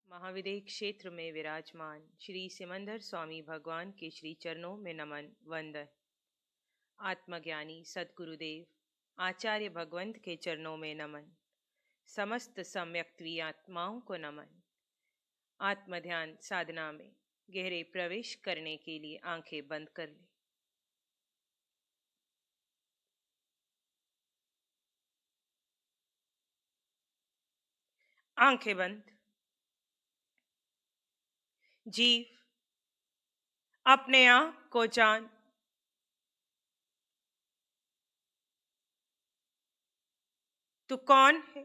महाविदेह क्षेत्र में विराजमान श्री सिमंदर स्वामी भगवान के श्री चरणों में नमन वंदन। आत्मज्ञानी सद्गुरुदेव आचार्य भगवंत के चरणों में नमन। समस्त सम्यक्त्वी आत्माओं को नमन। आत्मध्यान साधना में गहरे प्रवेश करने के लिए आंखें बंद कर ले। आंखें बंद। जीव अपने आप को जान। तू कौन है?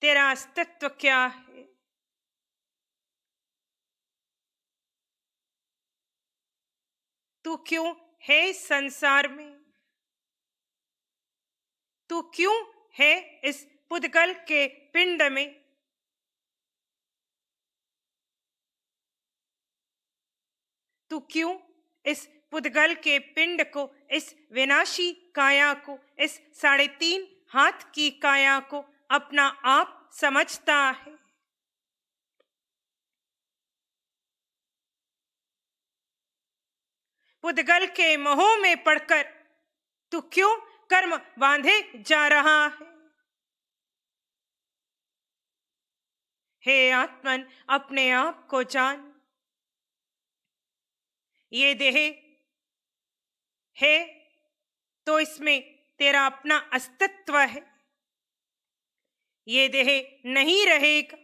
तेरा अस्तित्व क्या है? तू क्यों है संसार में? तू क्यों है इस पुद्गल के पिंड में? तू क्यों इस पुद्गल के पिंड को, इस विनाशी काया को, इस 3.5 हाथ की काया को अपना आप समझता है? पुद्गल के मोह में पड़कर तू क्यों कर्म बांधे जा रहा है? हे आत्मन, अपने आप को जान। ये देह है तो इसमें तेरा अपना अस्तित्व है। ये देह नहीं रहेगा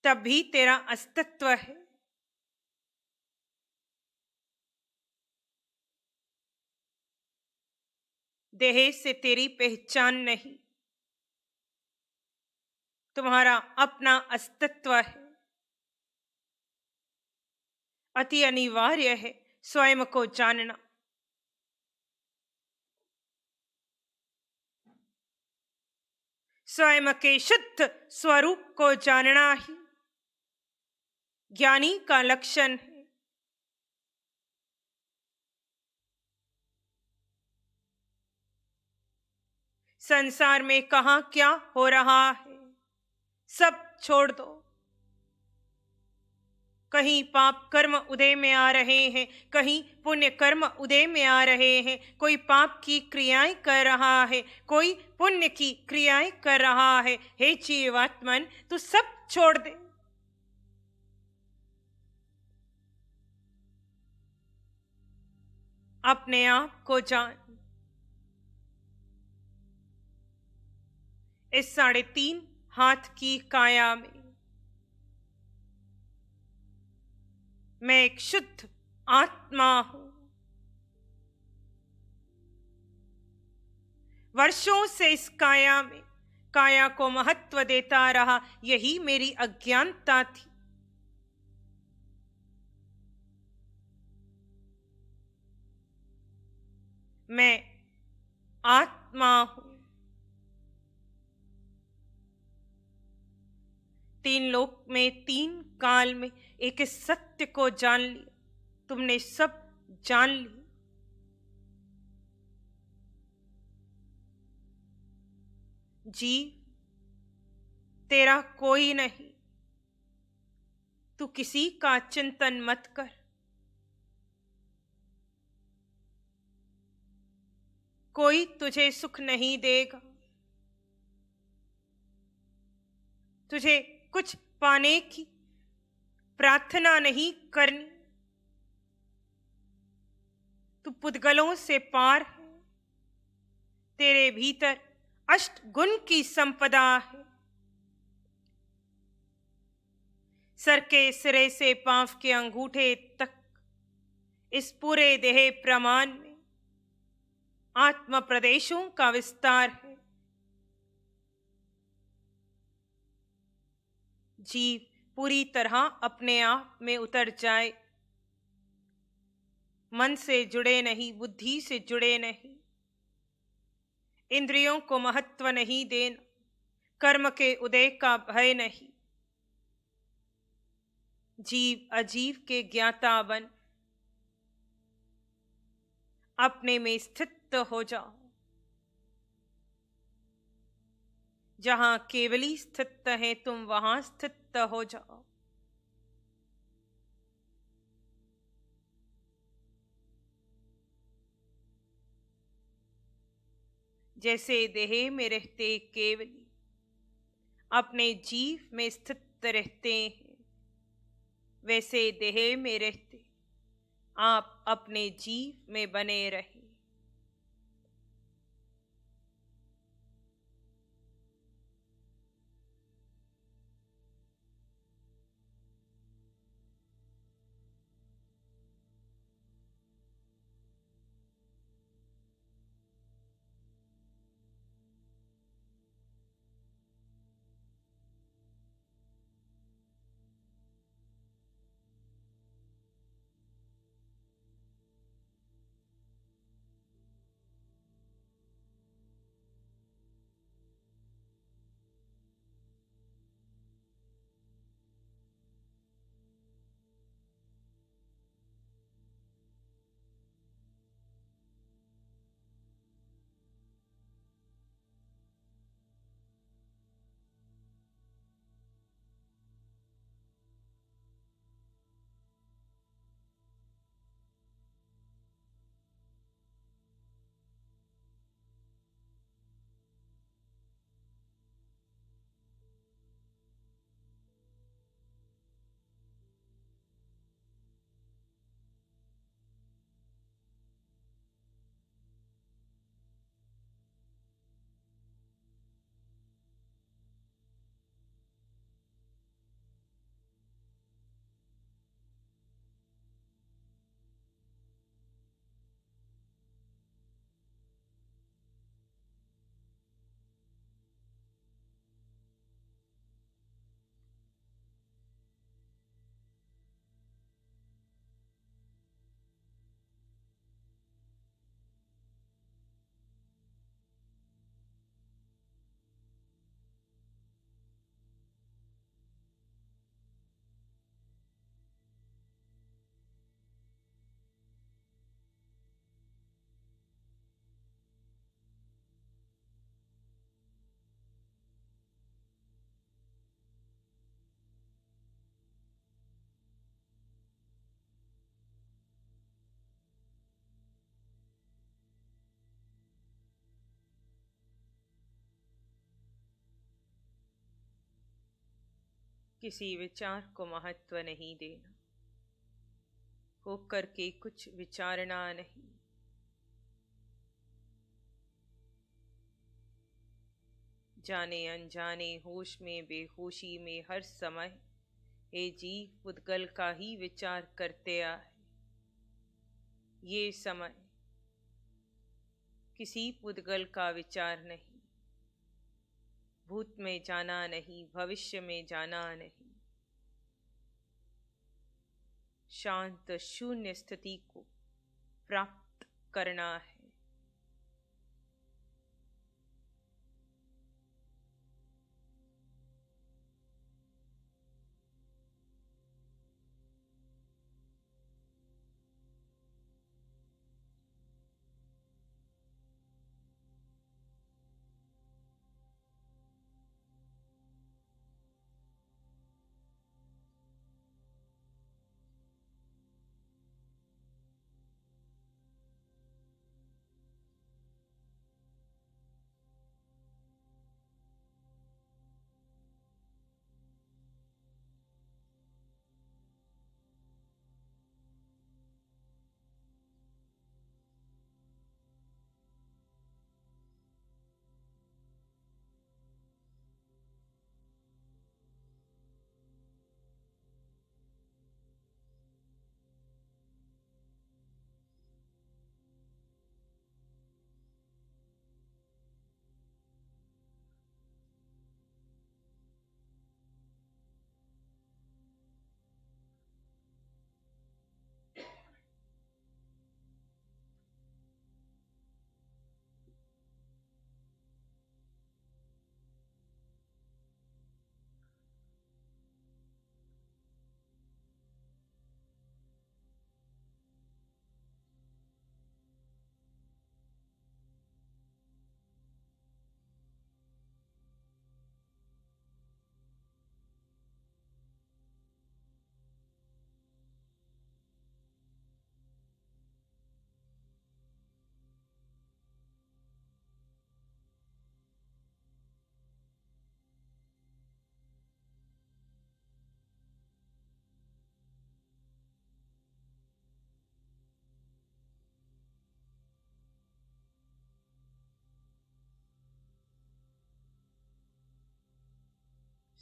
तब भी तेरा अस्तित्व है। देह से तेरी पहचान नहीं, तुम्हारा अपना अस्तित्व है। अति अनिवार्य है स्वयं को जानना। स्वयं के शुद्ध स्वरूप को जानना ही ज्ञानी का लक्षण है। संसार में कहाँ क्या हो रहा है सब छोड़ दो। कहीं पाप कर्म उदय में आ रहे हैं, कहीं पुण्य कर्म उदय में आ रहे हैं। कोई पाप की क्रियाएं कर रहा है, कोई पुण्य की क्रियाएं कर रहा है। हे जीवात्मन, तू सब छोड़ दे। अपने आप को जान। इस 3.5 हाथ की काया में मैं एक शुद्ध आत्मा हूं। वर्षों से इस काया में काया को महत्व देता रहा, यही मेरी अज्ञानता थी। मैं आत्मा हूं। 3 लोक में 3 काल में एक सत्य को जान लिया। तुमने सब जान ली। जीव तेरा कोई नहीं, तू किसी का चिंतन मत कर। कोई तुझे सुख नहीं देगा। तुझे कुछ पाने की प्रार्थना नहीं करनी। तू पुद्गलों से पार है। तेरे भीतर 8 गुण की संपदा है। सर के सिरे से पांव के अंगूठे तक इस पूरे देह प्रमाण में आत्म प्रदेशों का विस्तार है। जीव पूरी तरह अपने आप में उतर जाए। मन से जुड़े नहीं, बुद्धि से जुड़े नहीं, इंद्रियों को महत्व नहीं देना, कर्म के उदय का भय नहीं। जीव अजीव के ज्ञाता बन अपने में स्थित हो जाओ। जहां केवली स्थित है तुम वहां स्थित हो जाओ। जैसे देह में रहते केवली अपने जीव में स्थित रहते हैं, वैसे देह में रहते आप अपने जीव में बने रहे। किसी विचार को महत्व नहीं देना, होकर के कुछ विचारना नहीं। जाने अनजाने, होश में बेहोशी में हर समय ये जीव पुद्गल का ही विचार करते आए। ये समय किसी पुद्गल का विचार नहीं, भूत में जाना नहीं, भविष्य में जाना नहीं। शांत शून्य स्थिति को प्राप्त करना है।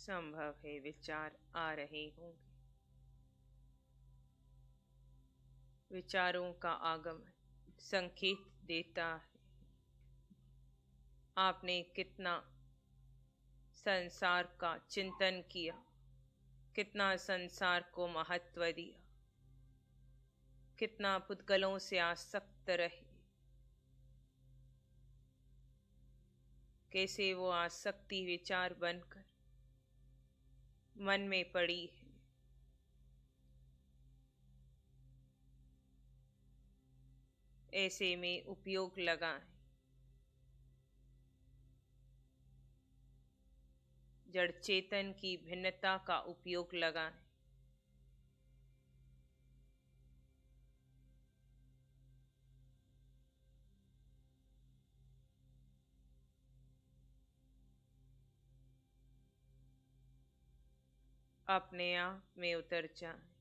संभव है विचार आ रहे होंगे। विचारों का आगमन संकेत देता है आपने कितना संसार का चिंतन किया, कितना संसार को महत्व दिया, कितना पुद्गलों से आसक्त रहे, कैसे वो आसक्ति विचार बनकर मन में पड़ी है। ऐसे में उपयोग लगाएं। जड़ चेतन की भिन्नता का उपयोग लगाएं। अपने आप में उतर जाएं।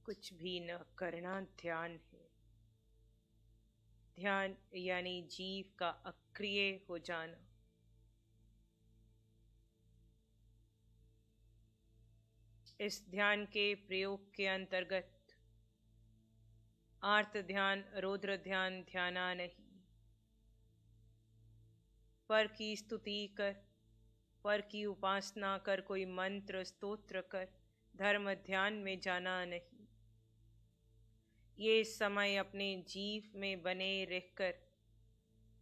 कुछ भी न करना ध्यान है। ध्यान यानी जीव का अक्रिय हो जाना। इस ध्यान के प्रयोग के अंतर्गत आर्त ध्यान, रौद्र ध्यान ध्याना नहीं। पर की स्तुति कर, पर की उपासना कर, कोई मंत्र स्तोत्र कर धर्म ध्यान में जाना नहीं। ये समय अपने जीव में बने रहकर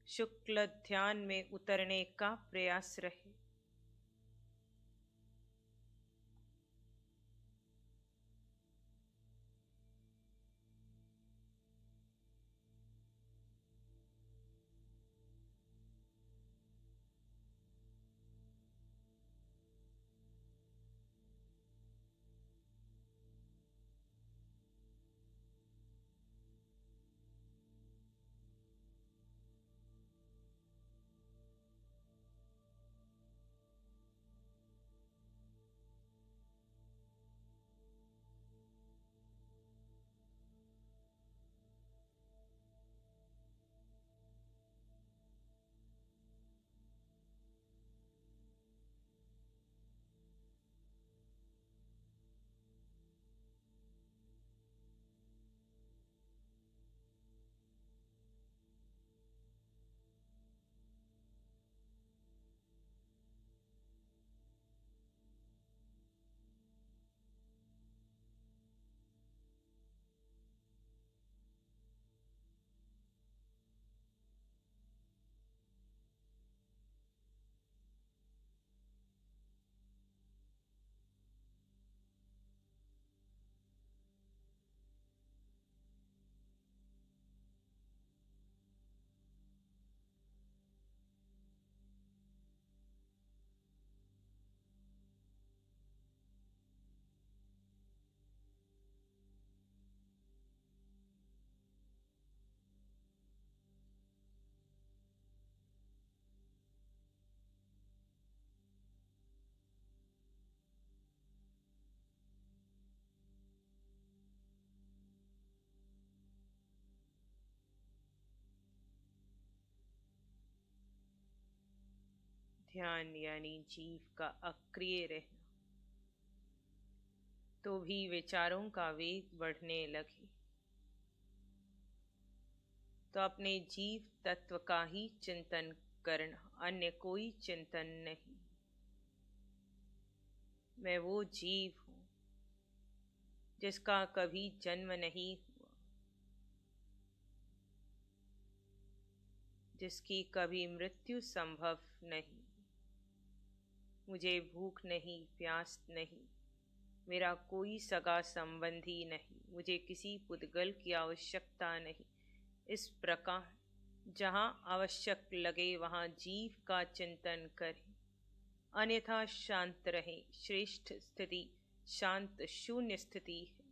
शुक्ल ध्यान में उतरने का प्रयास रहे। ध्यान यानी जीव का अक्रिय रहना। तो भी विचारों का वेग बढ़ने लगे। तो अपने जीव तत्व का ही चिंतन करना, अन्य कोई चिंतन नहीं। मैं वो जीव हूँ जिसका कभी जन्म नहीं हुआ, जिसकी कभी मृत्यु संभव नहीं। मुझे भूख नहीं, प्यास नहीं, मेरा कोई सगा संबंधी नहीं, मुझे किसी पुद्गल की आवश्यकता नहीं। इस प्रकार जहाँ आवश्यक लगे वहाँ जीव का चिंतन करें, अन्यथा शांत रहें। श्रेष्ठ स्थिति शांत शून्य स्थिति है।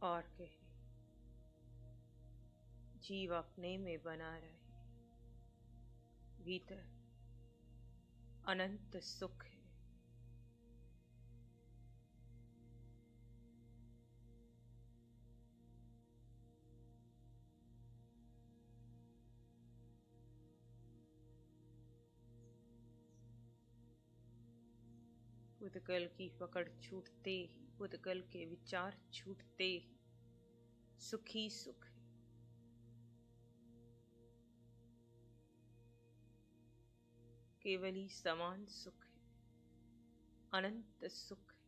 और कहे, जीव अपने में बना रहे, भीतर अनंत सुख है। पुद्गल की पकड़ छूटते ही, पुद्गल के विचार छूटते ही सुखी सुख है। केवल ही समान सुख है, अनंत सुख है।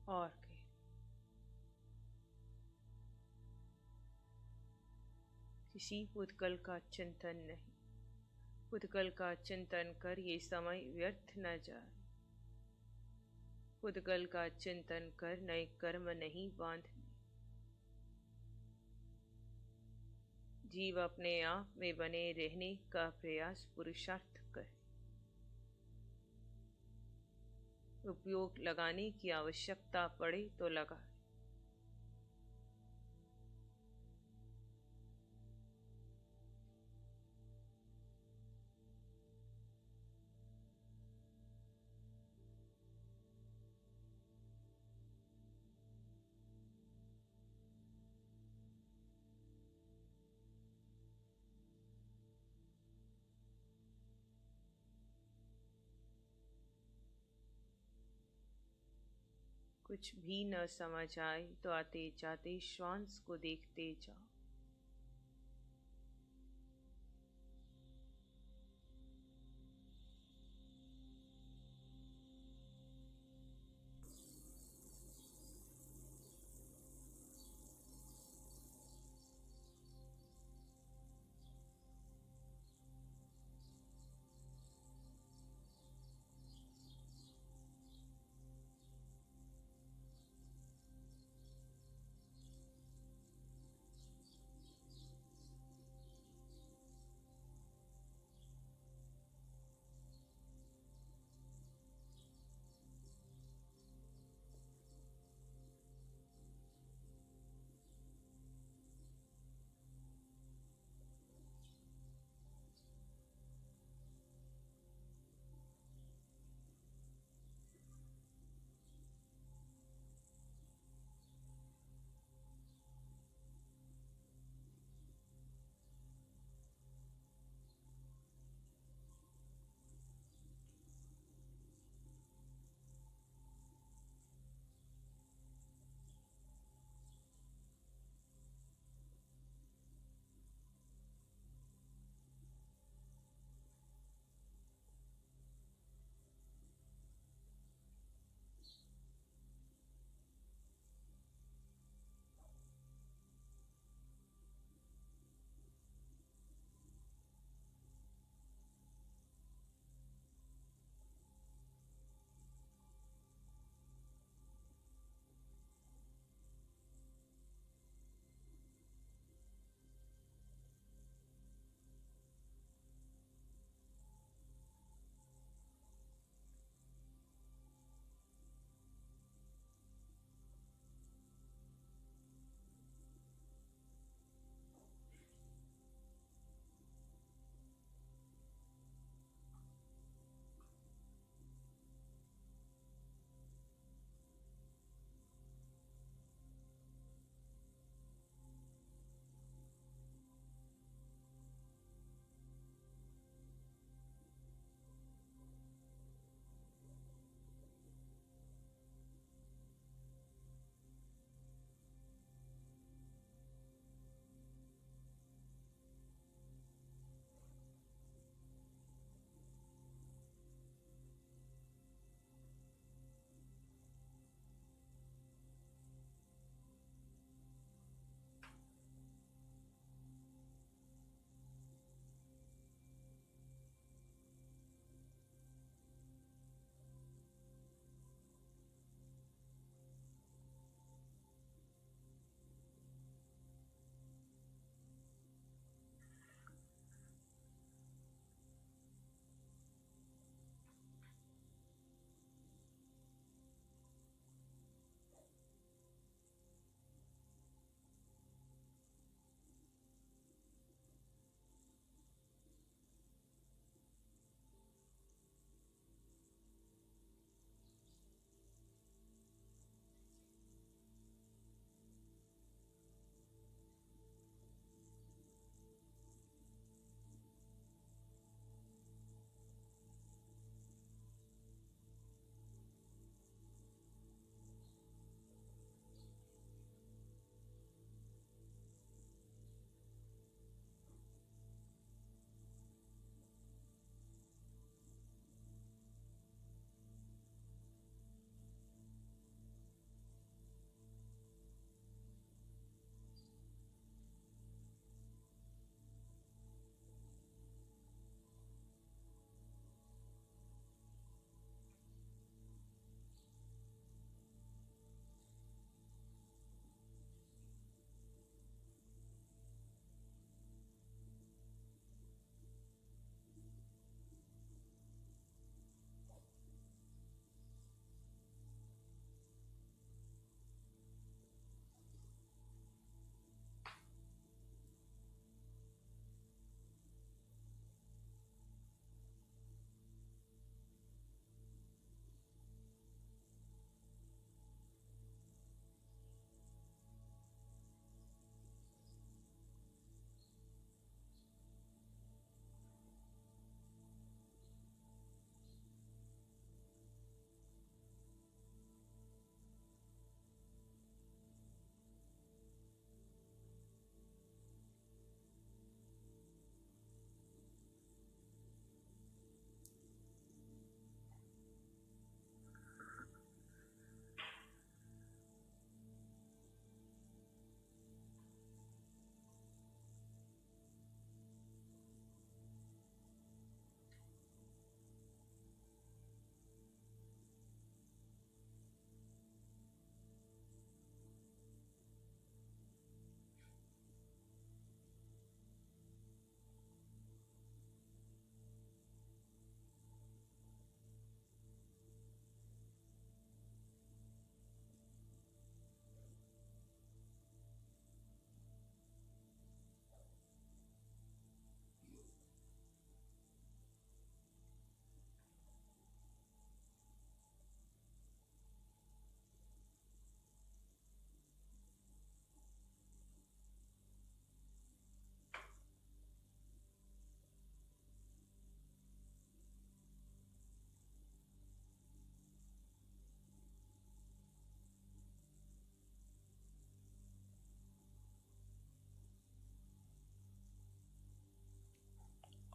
और किसी पुद्गल का चिंतन नहीं। पुद्गल का चिंतन कर ये समय व्यर्थ न जाए। पुद्गल का चिंतन कर नए कर्म नहीं बांधने। जीव अपने आप में बने रहने का प्रयास पुरुषार्थ करे। उपयोग लगाने की आवश्यकता पड़े तो लगाए। कुछ भी न समझ आए तो आते जाते श्वास को देखते जाओ।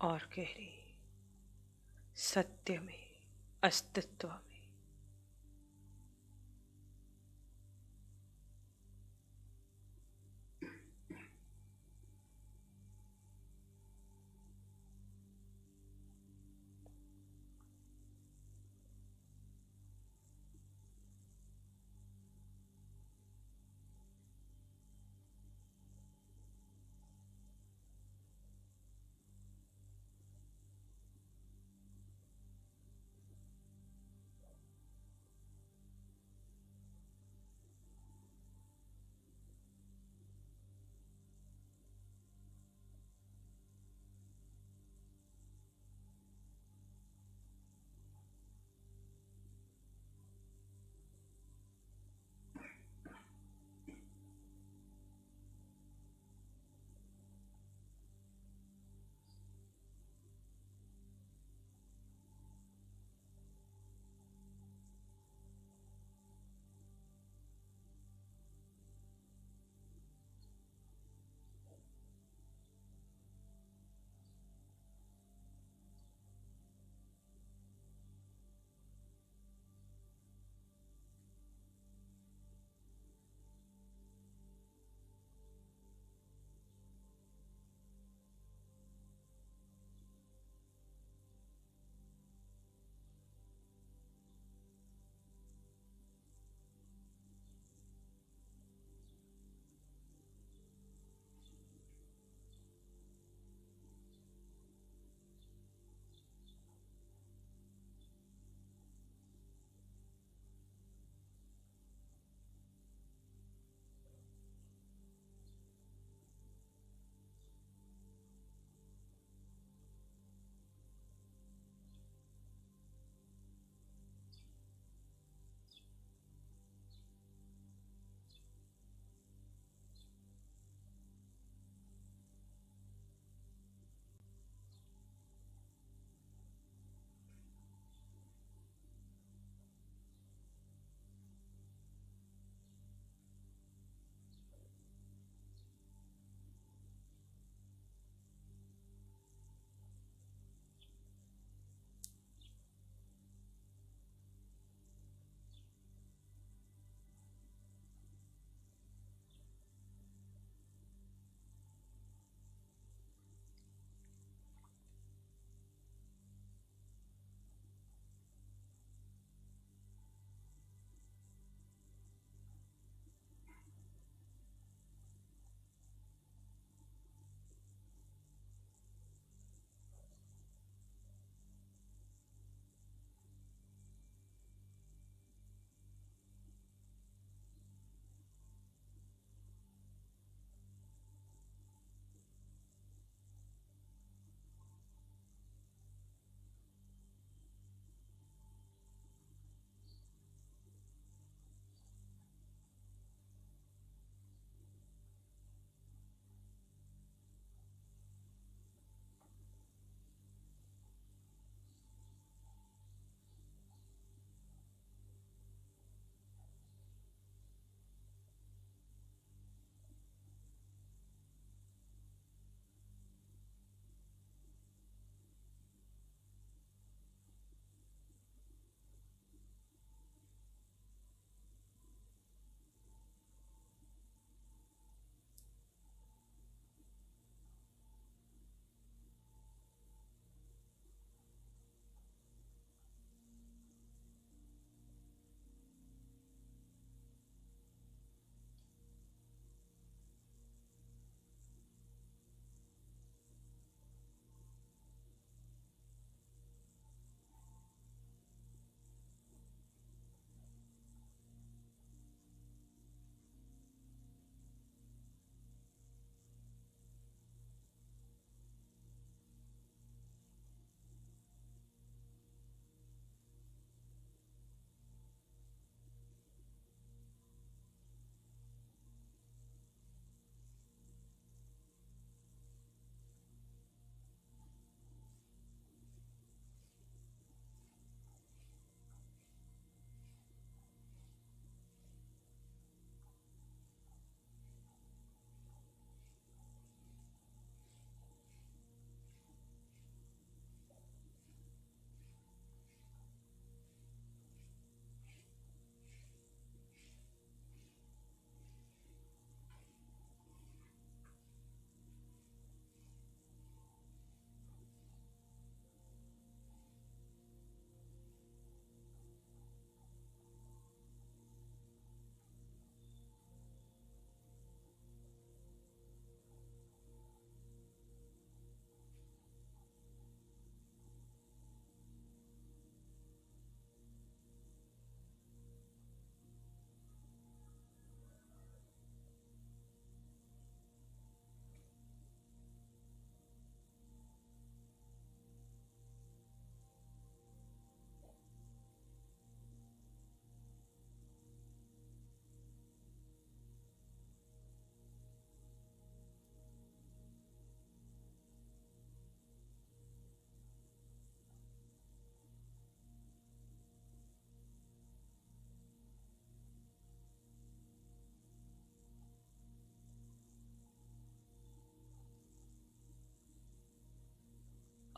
और गहरी सत्य में, अस्तित्व में।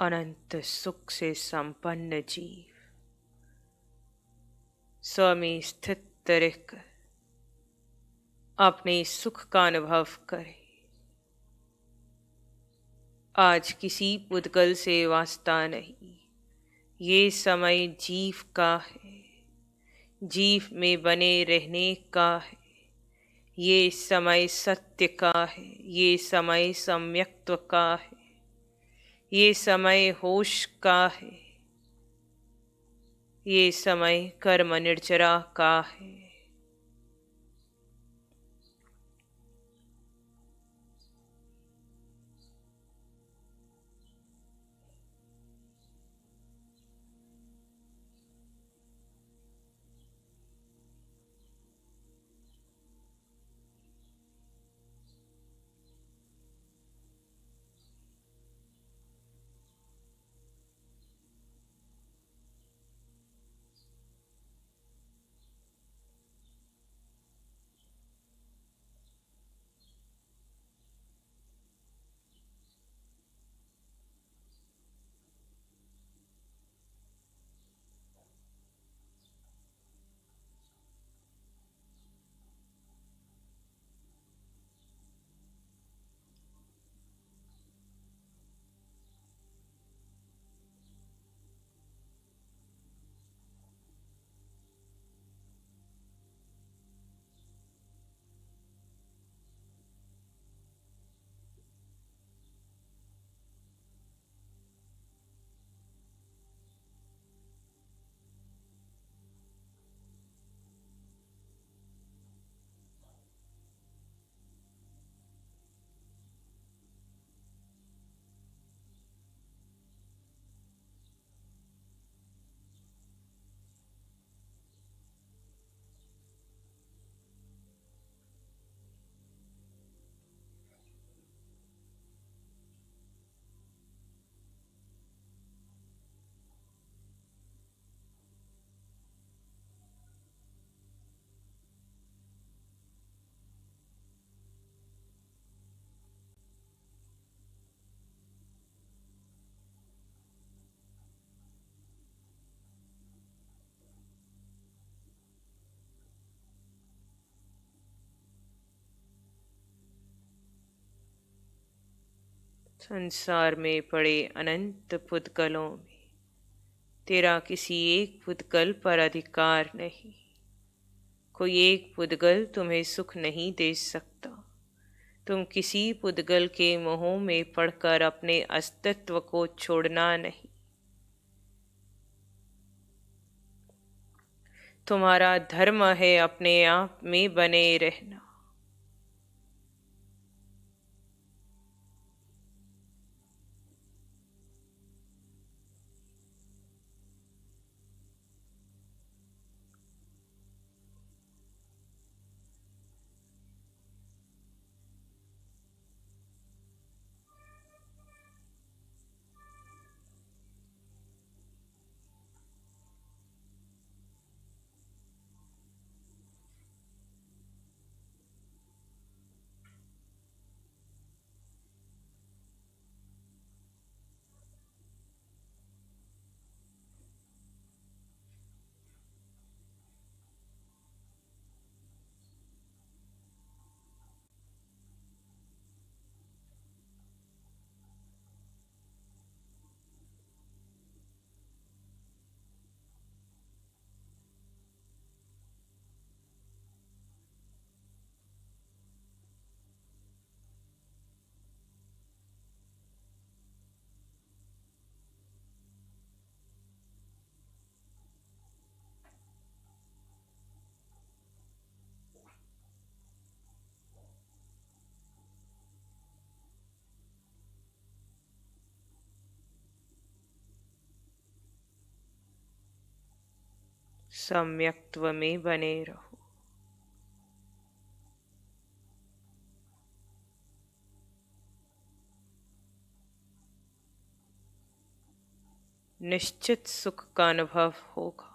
अनंत सुख से संपन्न जीव स्व में स्थित रहकर अपने सुख का अनुभव करे। आज किसी पुद्गल से वास्ता नहीं, ये समय जीव का है, जीव में बने रहने का है। ये समय सत्य का है, ये समय सम्यक्त्व का है, ये समय होश का है, ये समय कर्म निर्जरा का है। संसार में पड़े अनंत पुद्गलों में तेरा किसी एक पुद्गल पर अधिकार नहीं। कोई एक पुद्गल तुम्हें सुख नहीं दे सकता। तुम किसी पुद्गल के मोह में पड़कर अपने अस्तित्व को छोड़ना नहीं। तुम्हारा धर्म है अपने आप में बने रहना। सम्यक्त्व में बने रहो। निश्चित सुख का अनुभव होगा।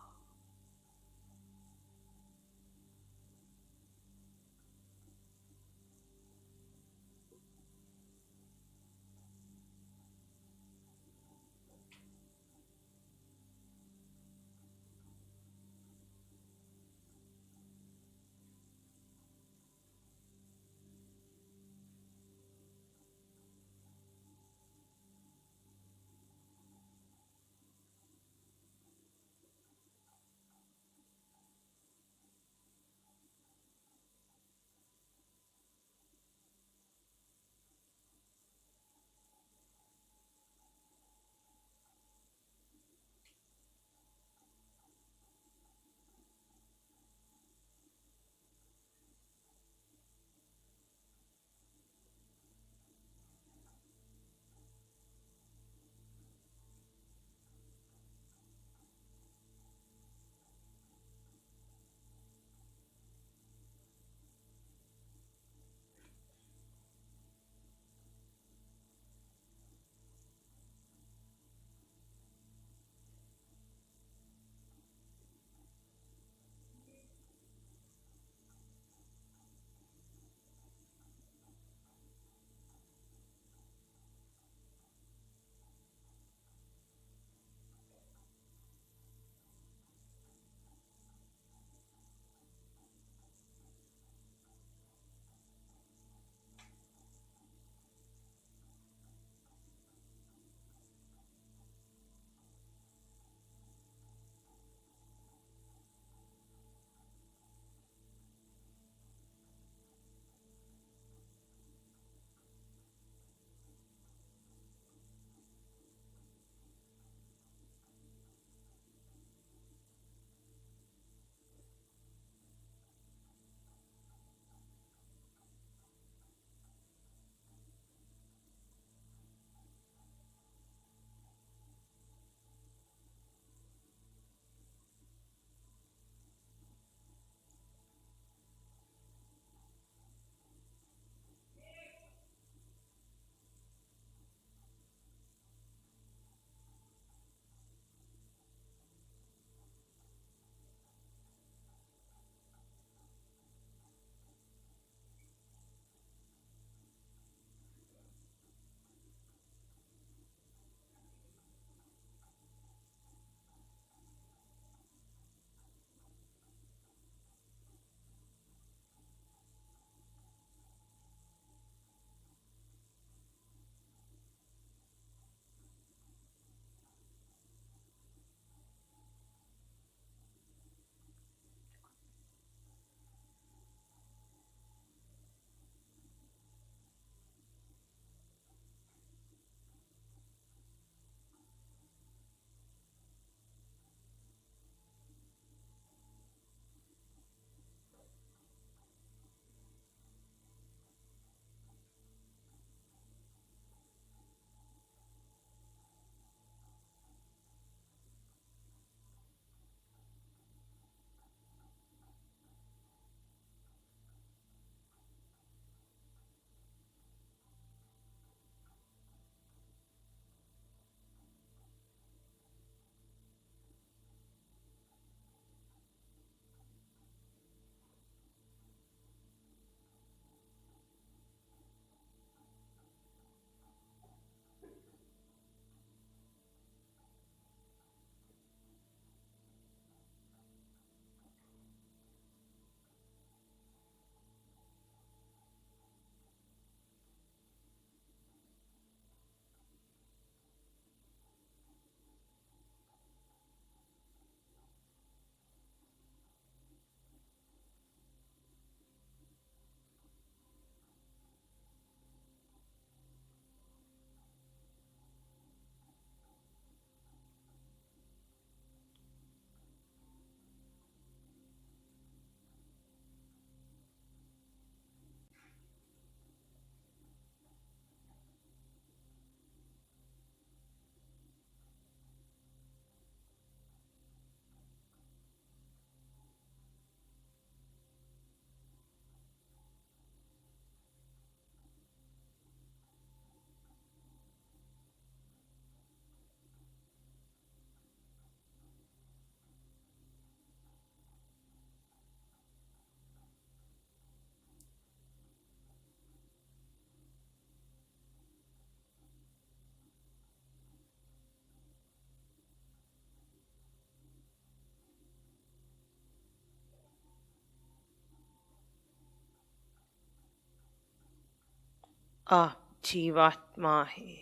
आप जीवात्मा है,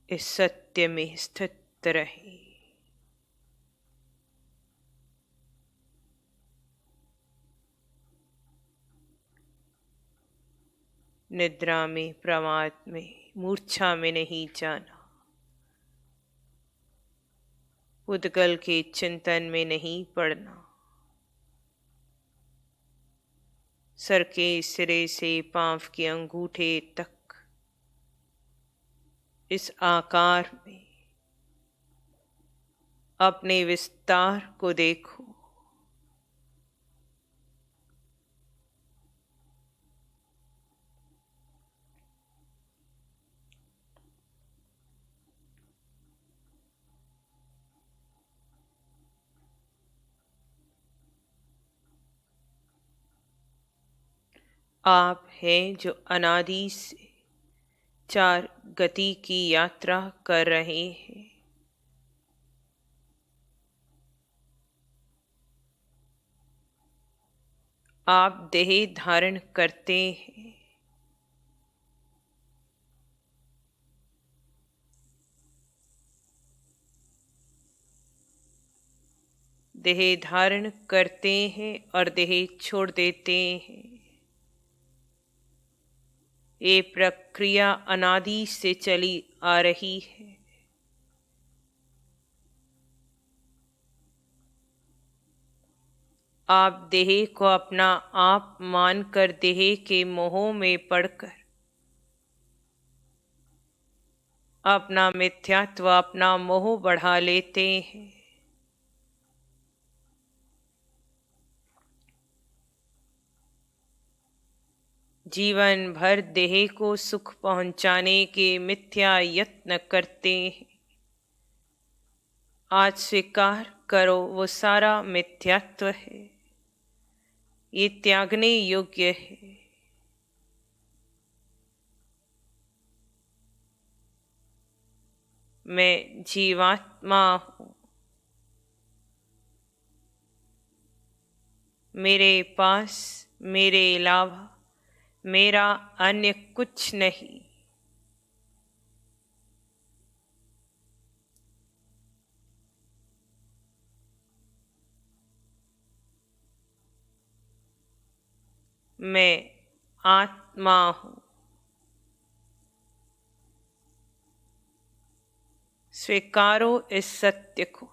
इस सत्य में स्थित रहे। निद्रा में, प्रमाद में, मूर्छा में नहीं जाना, उद्गल के चिंतन में नहीं पड़ना। सर के सिरे से पांव के अंगूठे तक इस आकार में अपने विस्तार को देखो। आप हैं जो अनादि से चार गति की यात्रा कर रहे हैं। आप देह धारण करते हैं। देह धारण करते हैं और देह छोड़ देते हैं। ये प्रक्रिया अनादि से चली आ रही है। आप देह को अपना आप मानकर देह के मोह में पड़कर अपना मिथ्यात्व, अपना मोह बढ़ा लेते हैं। जीवन भर देह को सुख पहुंचाने के मिथ्या यत्न करते हैं। आज स्वीकार करो वो सारा मिथ्यात्व है, ये त्यागने योग्य है। मैं जीवात्मा हूँ, मेरे पास मेरे अलावा मेरा अन्य कुछ नहीं। मैं आत्मा हूँ। स्वीकारो इस सत्य को।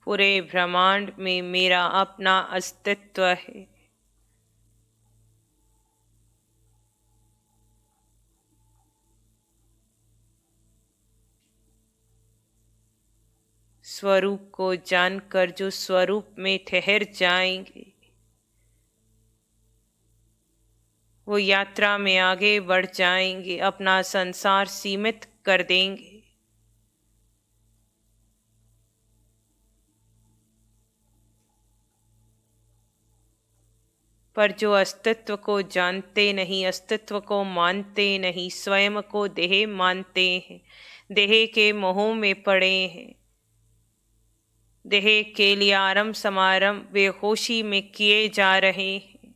पूरे ब्रह्मांड में मेरा अपना अस्तित्व है। स्वरूप को जानकर जो स्वरूप में ठहर जाएंगे, वो यात्रा में आगे बढ़ जाएंगे, अपना संसार सीमित कर देंगे। पर जो अस्तित्व को जानते नहीं, अस्तित्व को मानते नहीं, स्वयं को देह मानते हैं, देह के मोह में पड़े हैं, देह के लिए आरंभ समारंभ बेहोशी में किए जा रहे हैं,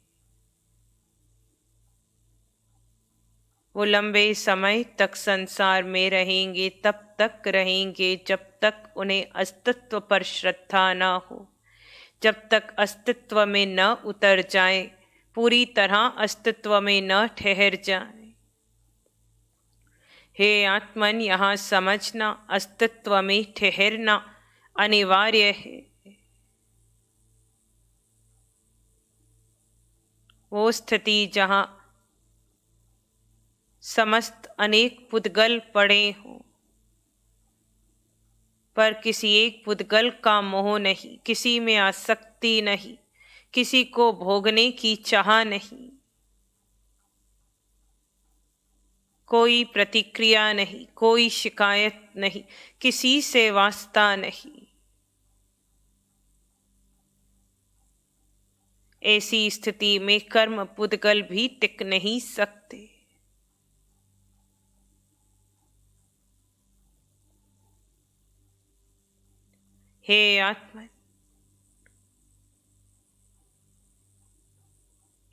वो लंबे समय तक संसार में रहेंगे, तब तक रहेंगे जब तक उन्हें अस्तित्व पर श्रद्धा न हो, जब तक अस्तित्व में न उतर जाए, पूरी तरह अस्तित्व में न ठहर जाए। हे आत्मन, यहाँ समझना, अस्तित्व में ठहरना अनिवार्य है। वो स्थिति जहाँ समस्त अनेक पुद्गल पड़े हों, पर किसी एक पुद्गल का मोह नहीं, किसी में आसक्ति नहीं, किसी को भोगने की चाह नहीं, कोई प्रतिक्रिया नहीं, कोई शिकायत नहीं, किसी से वास्ता नहीं। ऐसी स्थिति में कर्म पुद्गल भी टिक नहीं सकते। हे आत्मन,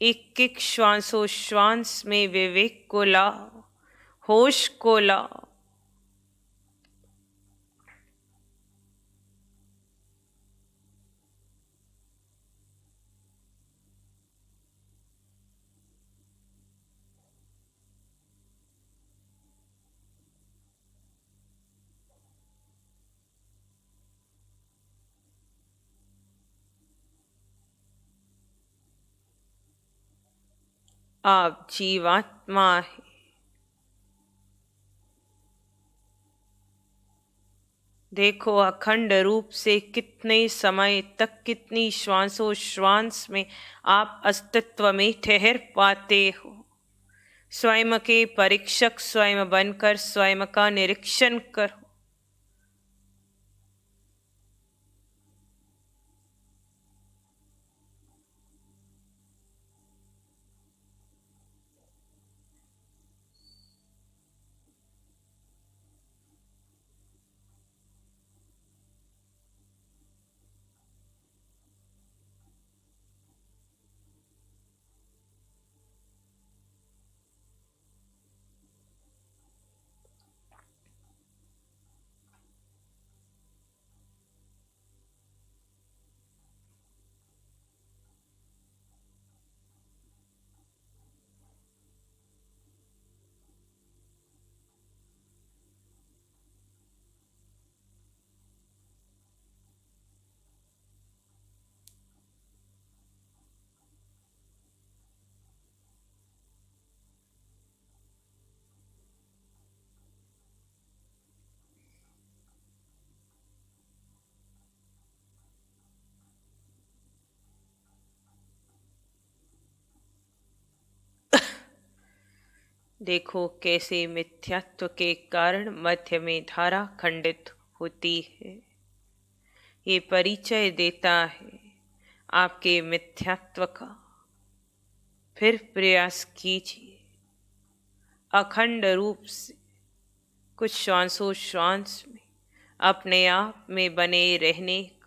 एक एक श्वासोश्वास में विवेक को लाओ, होश को लाओ। आप जीवात्मा है। देखो अखंड रूप से कितने समय तक, कितनी श्वासोश्वास में आप अस्तित्व में ठहर पाते हो। स्वयं के परीक्षक स्वयं बनकर स्वयं का निरीक्षण करो। देखो कैसे मिथ्यात्व के कारण मध्य में धारा खंडित होती है। ये परिचय देता है आपके मिथ्यात्व का। फिर प्रयास कीजिए अखंड रूप से कुछ श्वासोश्वास में अपने आप में बने रहने का।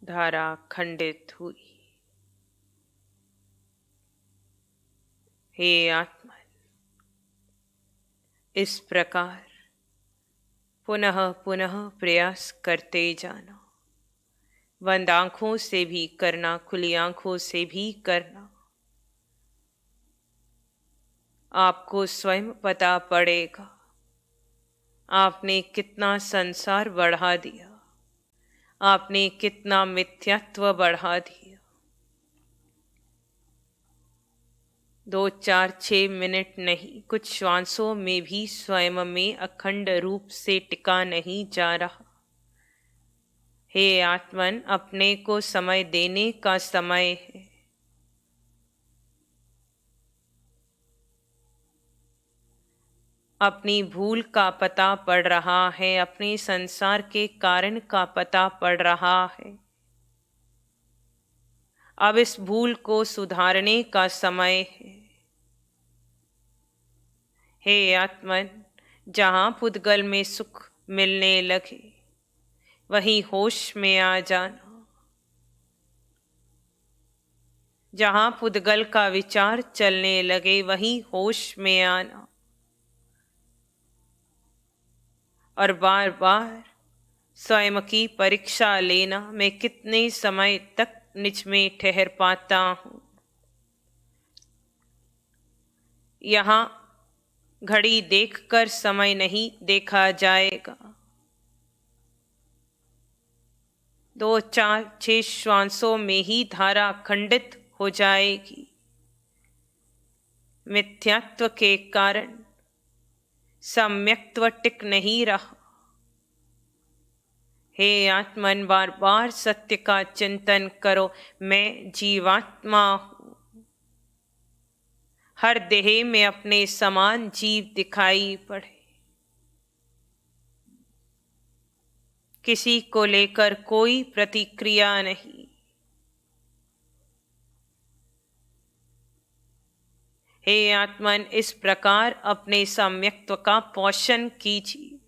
धारा खंडित हुई। हे आत्मन, इस प्रकार पुनः पुनः प्रयास करते जाना। बंद आंखों से भी करना, खुली आंखों से भी करना। आपको स्वयं पता पड़ेगा आपने कितना संसार बढ़ा दिया, आपने कितना मिथ्यात्व बढ़ा दिया। 2, 4, 6 मिनट नहीं, कुछ श्वासों में भी स्वयं में अखंड रूप से टिका नहीं जा रहा। हे आत्मन, अपने को समय देने का समय है। अपनी भूल का पता पड़ रहा है, अपने संसार के कारण का पता पड़ रहा है। अब इस भूल को सुधारने का समय है। हे आत्मन, जहां पुद्गल में सुख मिलने लगे वहीं होश में आ जाना। जहां पुद्गल का विचार चलने लगे वहीं होश में आना। और बार बार स्वयं की परीक्षा लेना, मैं कितने समय तक निज में ठहर पाता हूँ। यहाँ घड़ी देखकर समय नहीं देखा जाएगा। 2 4 6 श्वासों में ही धारा खंडित हो जाएगी। मिथ्यात्व के कारण सम्यक्त्व टिक नहीं रहा। हे आत्मन, बार बार सत्य का चिंतन करो। मैं जीवात्मा हूँ। हर देह में अपने समान जीव दिखाई पड़े। किसी को लेकर कोई प्रतिक्रिया नहीं। हे आत्मन, इस प्रकार अपने सम्यक्त्व का पोषण कीजिए।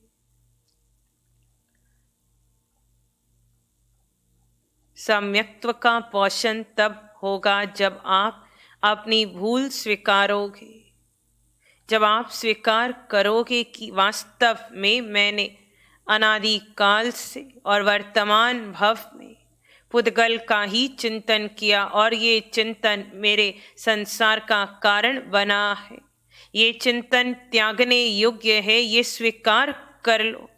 सम्यक्त्व का पोषण तब होगा जब आप अपनी भूल स्वीकारोगे, जब आप स्वीकार करोगे कि वास्तव में मैंने अनादिकाल से और वर्तमान भव में पुद्गल का ही चिंतन किया और ये चिंतन मेरे संसार का कारण बना है। ये चिंतन त्यागने योग्य है, ये स्वीकार कर लो।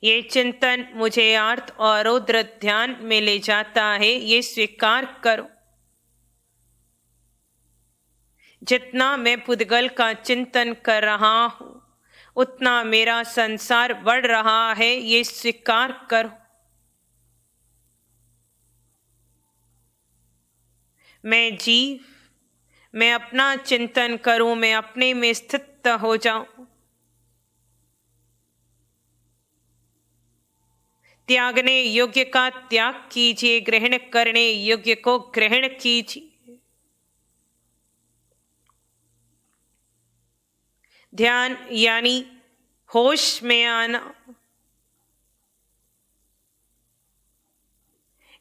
ये चिंतन मुझे आर्त और रौद्र ध्यान में ले जाता है, ये स्वीकार करो। जितना मैं पुद्गल का चिंतन कर रहा हूँ, उतना मेरा संसार बढ़ रहा है, ये स्वीकार करो। मैं जीव, मैं अपना चिंतन करूं, मैं अपने में स्थित हो जाऊं। त्यागने योग्य का त्याग कीजिए, ग्रहण करने योग्य को ग्रहण कीजिए। ध्यान यानी होश में आना।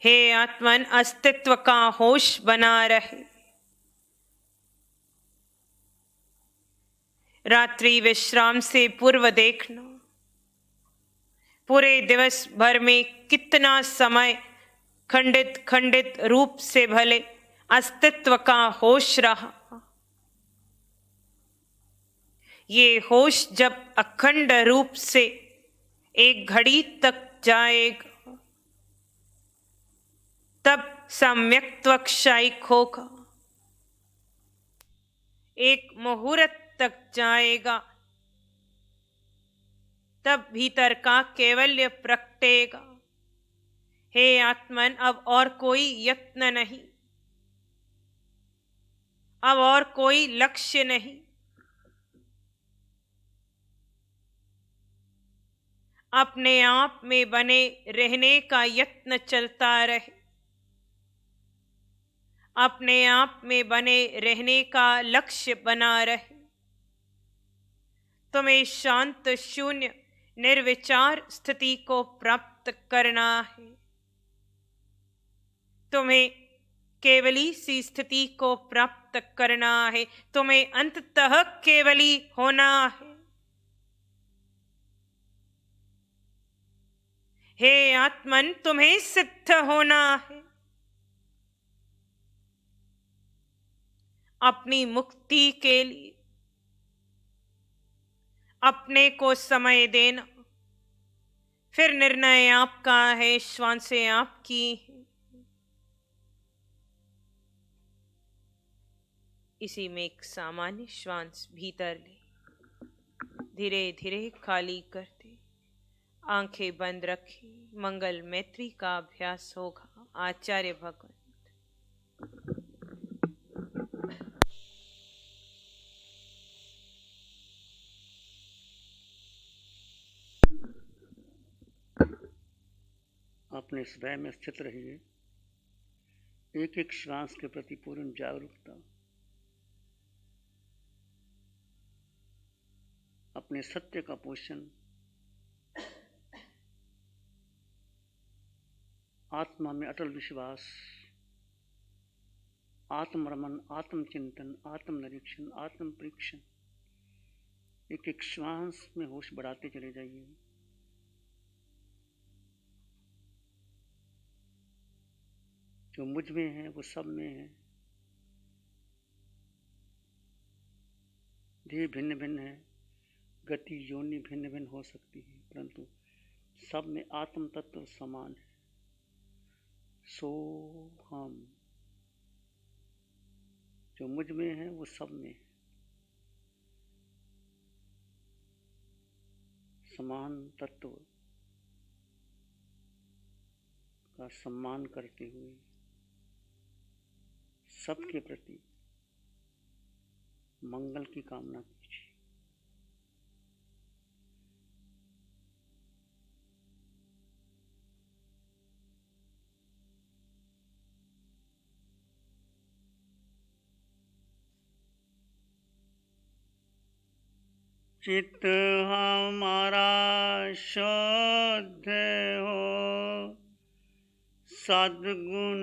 हे आत्मन, अस्तित्व का होश बना रहे। रात्रि विश्राम से पूर्व देखना, पूरे दिवस भर में कितना समय खंडित खंडित रूप से भले अस्तित्व का होश रहा। ये होश जब अखंड रूप से एक घड़ी तक जाएगा, तब सम्यक्त्व क्षयिक होगा। एक मुहूर्त तक जाएगा, तब भीतर का कैवल्य प्रकटेगा। हे आत्मन, अब और कोई यत्न नहीं, अब और कोई लक्ष्य नहीं। अपने आप में बने रहने का यत्न चलता रहे। अपने आप में बने रहने का लक्ष्य बना रहे। तुम्हें शांत शून्य निर्विचार स्थिति को प्राप्त करना है। तुम्हें केवली सी स्थिति को प्राप्त करना है। तुम्हें अंततः केवली होना है। हे आत्मन, तुम्हें सिद्ध होना है। अपनी मुक्ति के लिए अपने को समय देना, फिर निर्णय आपका है, श्वासें आपकी है। इसी में एक सामान्य श्वास भीतर ले, धीरे धीरे खाली करते, आंखें बंद रखी। मंगल मैत्री का अभ्यास होगा। आचार्य भगवंत। अपने स्वयं में स्थित रहिए। एक एक श्वास के प्रति पूर्ण जागरूकता, अपने सत्य का पोषण, आत्मा में अटल विश्वास, आत्मरमन, आत्मचिंतन, आत्मनिरीक्षण, आत्म परीक्षण, एक एक श्वास में होश बढ़ाते चले जाइए। जो मुझ में है वो सब में है। देह भिन्न भिन्न है, गति योनि भिन्न भिन्न हो सकती है, परंतु सब में आत्म तत्व समान है। सो हम, जो मुझ में है वो सब में है। समान तत्व का सम्मान करते हुए सबके प्रति मंगल की कामना कीजिए। चित्त हमारा शुद्ध हो, सद्गुण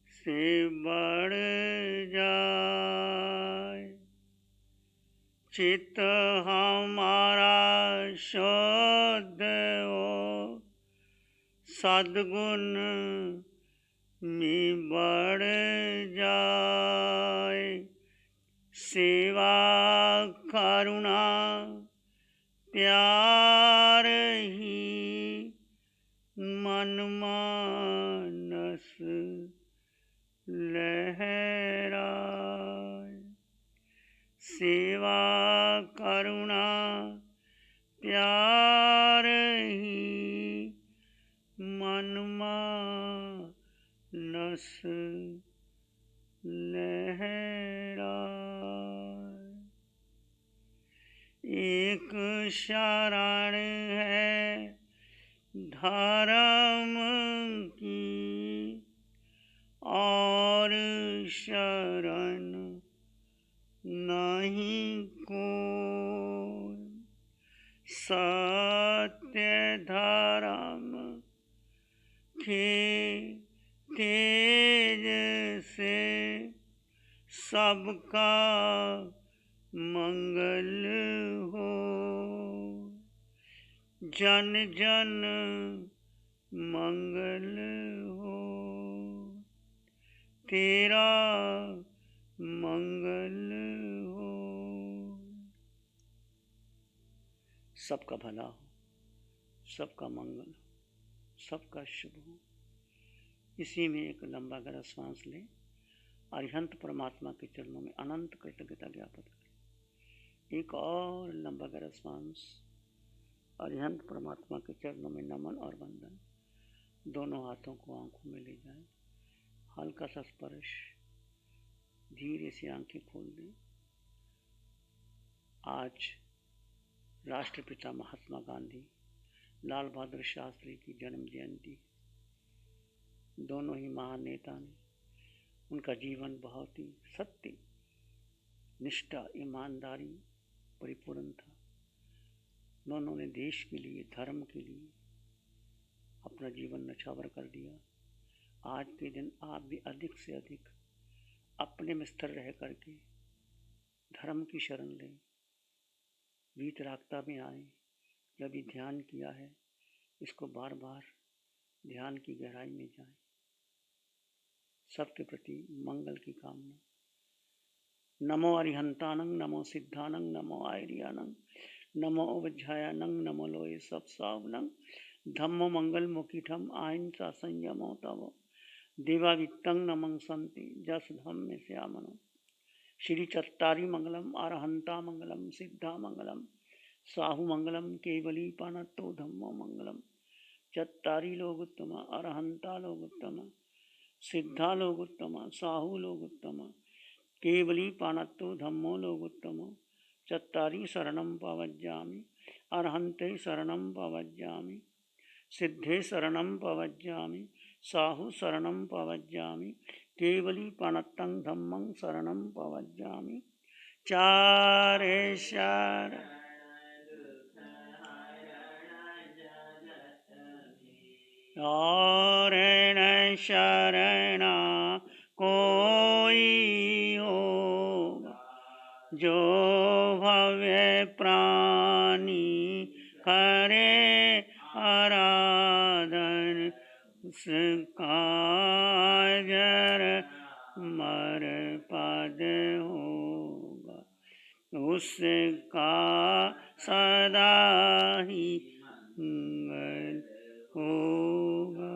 से बढ़ जाए। चित्त हमारा शुद्ध हो, सद्गुण में बढ़ जाए। सेवा करुणा प्यार ही मन मानस लहराए। सेवा करुणा प्यार ही मन मानस लहराए। एक शरण है धर्म की, और शरण नहीं कोई। सत्य धर्म के तेज से सबका मंगल हो। जन जन मंगल हो, तेरा मंगल हो। सबका भला हो, सबका मंगल हो, सबका शुभ हो। इसी में एक लंबा गहरा सांस लें। अरिहंत परमात्मा के चरणों में अनंत कृतज्ञता ज्ञापित करें। एक और लंबा गहरा सांस। अरिहंत परमात्मा के चरणों में नमन और वंदन। दोनों हाथों को आंखों में ले जाएं। हल्का सा स्पर्श, धीरे से आंखें खोल दें। आज राष्ट्रपिता महात्मा गांधी, लाल बहादुर शास्त्री की जन्म जयंती। दोनों ही महान नेता ने, उनका जीवन बहुत ही सत्य, निष्ठा, ईमानदारी परिपूर्ण था। दोनों ने देश के लिए, धर्म के लिए अपना जीवन न्यौछावर कर दिया। आज के दिन आप भी अधिक से अधिक अपने में स्थिर रह करके धर्म की शरण लें, वीतरागता में आए। जब भी ध्यान किया है, इसको बार बार ध्यान की गहराई में जाएं। सबके प्रति मंगल की कामना। नमो अरिहंतानंग, नमो सिद्धानंग, नमो आयरियानंग, नमो उवज्झायानंग, नमो लोये सब सावनंग, धम्मो मंगल मुखिठम अहिंसा संयमो तवो देवावित्तं नमं संति जस धम्मे श्यामनो। श्री चत्तारी मंगलम, अरहंता मंगलम, सिद्धा मंगलम, साहु मंगलम, केवली पानत्तो धम्मो मंगलम। चत्तारी लोग उत्तम, अरहंता लोग उत्तम, सिद्धा लोग उत्तम, साहु लोग उत्तम, केवली पानत्तो धम्मो लोग उत्तम। चत्तारी शरणं पवज्जामि, अरहंते शरणं पवज्जामि, सिद्धे शरणं पवज्जामि, साहु शरणं पवज्जामि, केवली पानत्तं धम्मं शरणं पवज्जामि। चारे शरण और शरणा कोई होगा जो भव्य प्राणी करे आराधन, उसका जर मर पद होगा, उसका सदा ही मंगल होगा।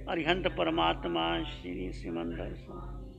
अरिहंत परमात्मा श्री सिमंदर स्वामी।